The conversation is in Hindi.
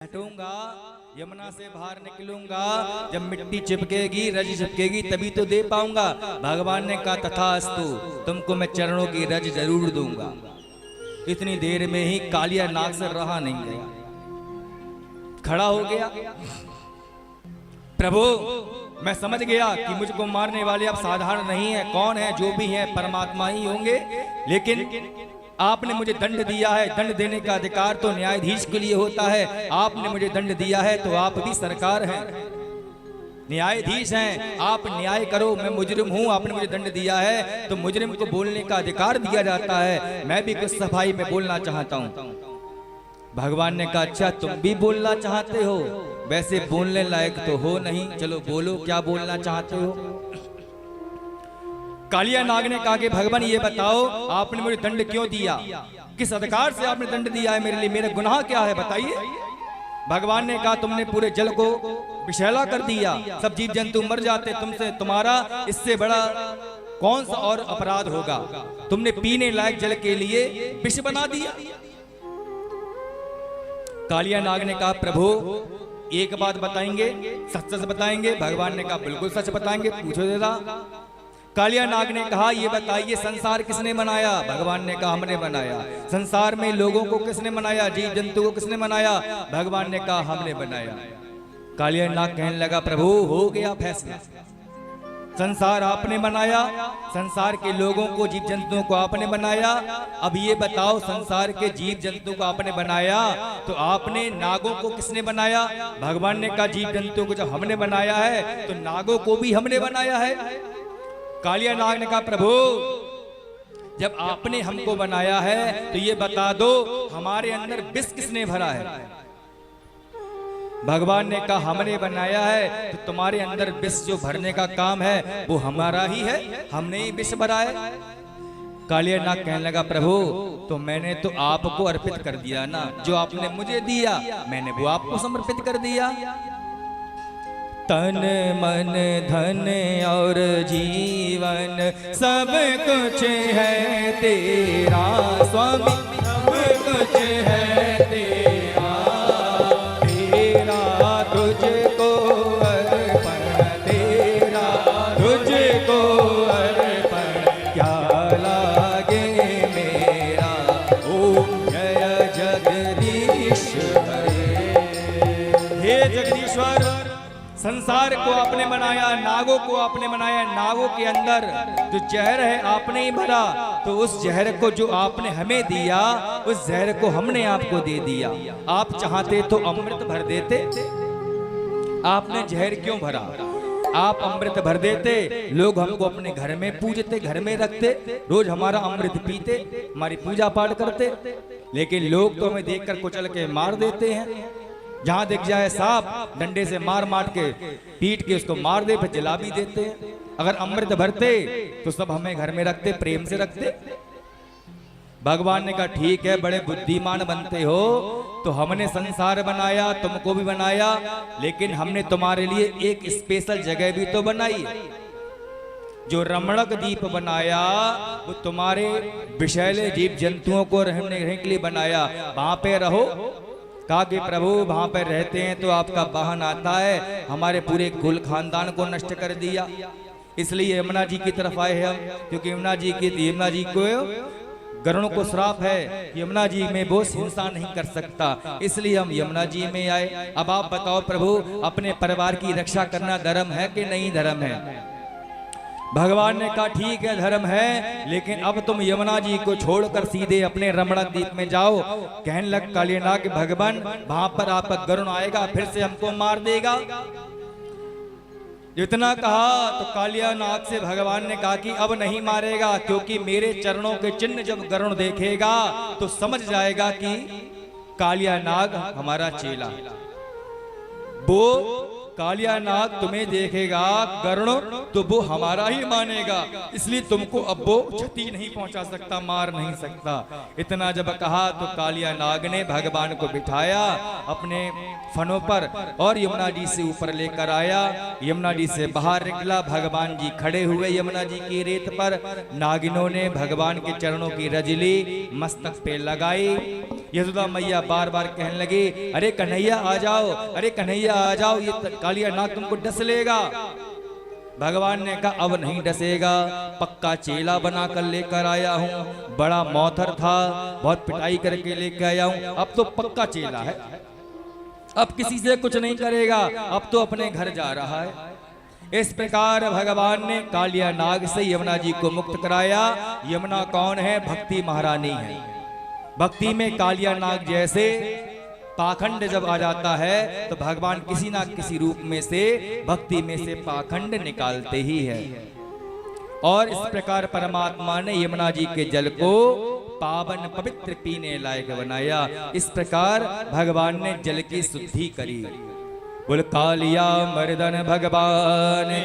हटूंगा, यमुना से बाहर निकलूंगा, जब मिट्टी चिपकेगी, रज चिपकेगी, तभी तो दे पाऊंगा। भगवान ने कहा तथास्तु, तुमको मैं चरणों की रज जरूर दूंगा। इतनी देर में ही कालिया नाग से रहा नहीं गया, खड़ा हो गया। प्रभु मैं समझ गया कि मुझको मारने वाले अब साधारण नहीं है, कौन है, जो भी है परमात्मा ही होंगे, लेकिन आपने मुझे दंड दिया है, दंड देने का अधिकार तो न्यायाधीश के लिए होता है। आपने मुझे दंड दिया है तो आप भी सरकार हैं, न्यायाधीश हैं, आप न्याय करो। मैं मुजरिम हूं, आपने मुझे दंड दिया है तो मुजरिम को बोलने का अधिकार दिया जाता है। मैं भी कुछ सफाई में बोलना चाहता हूं। भगवान ने कहा अच्छा तुम भी बोलना चाहते हो, वैसे बोलने लायक तो हो नहीं, चलो बोलो क्या बोलना चाहते हो। कालिया नाग ने कहा कि भगवान ये बताओ आपने मुझे दंड क्यों दिया, किस अधिकार से आपने दंड दिया है मेरे लिए, मेरा गुनाह क्या है बताइए। भगवान ने कहा तुमने पूरे जल को विषैला कर दिया, सब जीव जंतु मर जाते, तुमसे तुम्हारा इससे बड़ा कौन सा और अपराध होगा। तुमने पीने लायक जल के लिए विष बना दिया। कालिया नाग ने कहा प्रभु एक बात बताएंगे, सच सच बताएंगे। भगवान ने कहा बिल्कुल सच बताएंगे, पूछो जरा। कालिया नाग ने कहा ये बताइए संसार किसने बनाया। भगवान ने कहा हमने बनाया। संसार में लोगों को किसने बनाया, जीव जंतु को किसने बनाया। भगवान ने कहा हमने बनाया। कालिया नाग कहने लगा प्रभु हो गया फैसला, संसार आपने बनाया, संसार के लोगों को जीव जंतुओं को आपने बनाया। अब ये बताओ संसार के जीव जंतु को आपने बनाया तो आपने नागों को किसने बनाया। भगवान ने कहा जीव जंतुओं को जब हमने बनाया है तो नागों को भी हमने बनाया है। कालिया नाग ने कहा प्रभु जब आपने हमको बनाया है तो ये बता दो हमारे अंदर विष किसने भरा है। भगवान ने कहा हमने बनाया है तो तुम्हारे अंदर विष जो भरने का काम है वो हमारा ही है, हमने ही विष भरा है। कालिया नाग कहने लगा प्रभु तो मैंने तो आपको अर्पित कर दिया ना, जो आपने मुझे दिया मैंने वो आपको समर्पित कर दिया। तन मन धन और जीवन सब कुछ है तेरा स्वामी, सब कुछ है तेरा, तेरा तुझको अर्पण, तेरा तुझको अर्पण, क्या लागे मेरा ओम जय जगदीश हरे। हे जगदीश्वर संसार को आपने बनाया, नागों को आपने बनाया, नागों के अंदर जो जहर है आपने ही भरा, तो उस जहर को जो आपने हमें दिया उस जहर को हमने आपको दे दिया। आप चाहते तो अमृत भर देते, आपने जहर क्यों भरा। आप अमृत भर देते, लोग हमको अपने घर में पूजते, घर में रखते, रोज हमारा अमृत पीते, हमारी पूजा पाठ करते, लेकिन लोग तो हमें देखकर कुचल के मार देते हैं। जहां दिख जाए सांप डंडे से मार मार के पीट के उसको मार दे, फिर जला भी देते हैं। अगर अमृत भरते तो सब हमें घर में रखते, प्रेम से रखते। भगवान ने कहा ठीक है बड़े बुद्धिमान बनते हो, तो हमने संसार बनाया, तुमको भी बनाया, लेकिन हमने तुम्हारे लिए एक स्पेशल जगह भी तो बनाई। जो रमणक द्वीप बनाया वो तुम्हारे विषैले जीव जंतुओं को रहने के लिए बनाया, वहां पे रहो। कहा कि प्रभु वहां पर रहते हैं तो आपका वाहन आता है, हमारे पूरे कुल खानदान को नष्ट कर दिया, इसलिए यमुना जी की तरफ आए हैं हम, क्योंकि यमुना जी को गरुड़ को श्राप है, यमुना जी में वो हिंसा नहीं कर सकता, इसलिए हम यमुना जी में आए। अब आप बताओ प्रभु अपने परिवार की रक्षा करना धर्म है कि नहीं धर्म है। भगवान ने कहा ठीक है धर्म है, लेकिन अब तुम यमुना जी को छोड़कर सीधे अपने रमणक द्वीप में जाओ। कहने लग कालिया नाग भगवान वहां पर आपका गरुड़ आएगा, फिर से हमको मार देगा। इतना कहा तो कालिया नाग से भगवान ने कहा कि अब नहीं मारेगा, क्योंकि मेरे चरणों के चिन्ह जब गरुड़ देखेगा तो समझ जाएगा कि कालिया नाग हमारा चेला। वो कालिया नाग तुम्हें देखेगा गरुड़ तो वो हमारा ही मानेगा, इसलिए तुमको अब वो क्षति नहीं पहुंचा सकता, मार नहीं सकता। इतना जब कहा तो कालिया नाग ने भगवान को बिठाया अपने फनों पर और यमुना जी से ऊपर लेकर आया। यमुना जी से बाहर निकला, भगवान जी खड़े हुए यमुना जी की रेत पर। नागिनों ने भगवान के चरणों की रज ली, मस्तक पे लगाई। यशोदा मैया बार बार कहने लगी, अरे कन्हैया आ जाओ, अरे कन्हैया आ जाओ, ये कालिया नाग तुमको डस लेगा। भगवान ने कहा अब नहीं डसेगा, पक्का चेला बना कर लेकर आया हूँ, बड़ा मौथर था, बहुत पिटाई करके लेकर आया हूँ, अब तो पक्का चेला है, अब किसी से कुछ नहीं करेगा, अब तो अपने घर जा रहा है। इस प्रकार भगवान ने कालिया नाग से यमुना जी को मुक्त कराया। यमुना कौन है? भक्ति महारानी है। भक्ति में कालिया नाग जैसे पाखंड जब आ जाता है तो भगवान किसी ना किसी रूप में से भक्ति में से पाखंड निकालते ही है। और इस प्रकार परमात्मा ने यमुना जी के जल को पावन पवित्र पीने लायक बनाया। इस प्रकार भगवान ने जल की शुद्धि करी। बोल कालिया मर्दन भगवान की।